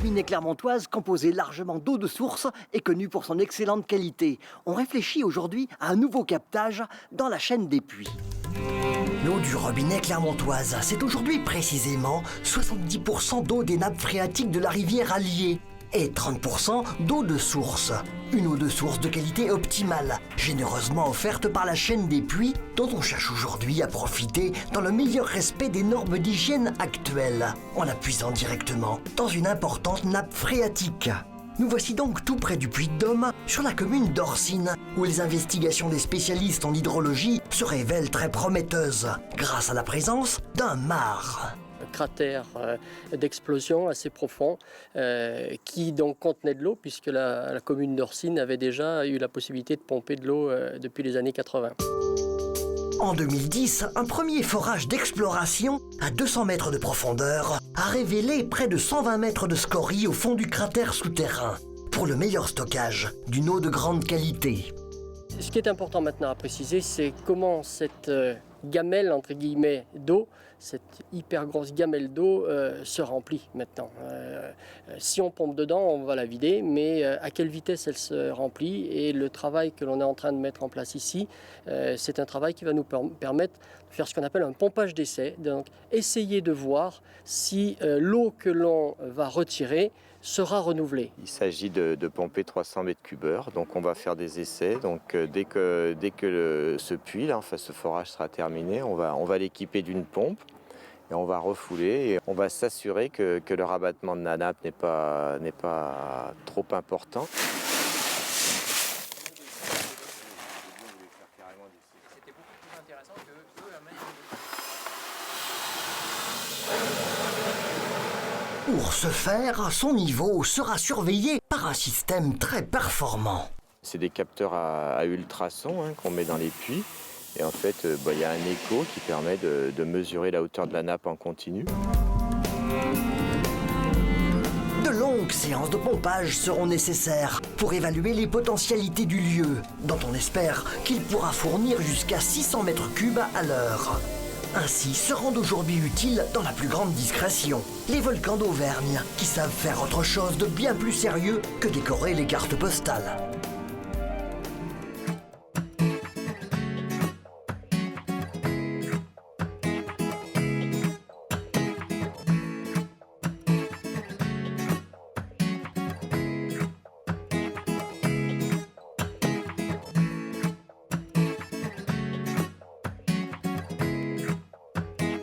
robinet clermontoise, composé largement d'eau de source, est connu pour son excellente qualité. On réfléchit aujourd'hui à un nouveau captage dans la chaîne des puits. L'eau du robinet clermontoise, c'est aujourd'hui précisément 70% d'eau des nappes phréatiques de la rivière Allier et 30% d'eau de source. Une eau de source de qualité optimale, généreusement offerte par la chaîne des puits, dont on cherche aujourd'hui à profiter dans le meilleur respect des normes d'hygiène actuelles, en la puisant directement dans une importante nappe phréatique. Nous voici donc tout près du Puy-de-Dôme, sur la commune d'Orsine, où les investigations des spécialistes en hydrologie se révèlent très prometteuses, grâce à la présence d'un mare. Un cratère d'explosion assez profond qui donc contenait de l'eau, puisque la commune d'Orsine avait déjà eu la possibilité de pomper de l'eau depuis les années 80. En 2010, un premier forage d'exploration à 200 mètres de profondeur a révélé près de 120 mètres de scories au fond du cratère souterrain pour le meilleur stockage d'une eau de grande qualité. Ce qui est important maintenant à préciser, c'est comment cette gamelle, entre guillemets, d'eau, cette hyper grosse gamelle d'eau se remplit maintenant. Si on pompe dedans, on va la vider, mais à quelle vitesse elle se remplit, et le travail que l'on est en train de mettre en place ici, c'est un travail qui va nous permettre de faire ce qu'on appelle un pompage d'essai, donc essayer de voir si l'eau que l'on va retirer sera renouvelée. Il s'agit de pomper 300 mètres cubeurs, donc on va faire des essais. Donc dès que ce puits, là, enfin ce forage sera terminé, on va l'équiper d'une pompe et on va refouler et on va s'assurer que le rabattement de la nappe n'est pas trop important. Pour ce faire, son niveau sera surveillé par un système très performant. C'est des capteurs à ultrasons qu'on met dans les puits. Et en fait, il y a un écho qui permet de mesurer la hauteur de la nappe en continu. De longues séances de pompage seront nécessaires pour évaluer les potentialités du lieu, dont on espère qu'il pourra fournir jusqu'à 600 mètres cubes à l'heure. Ainsi se rendent aujourd'hui utiles dans la plus grande discrétion les volcans d'Auvergne, qui savent faire autre chose de bien plus sérieux que décorer les cartes postales.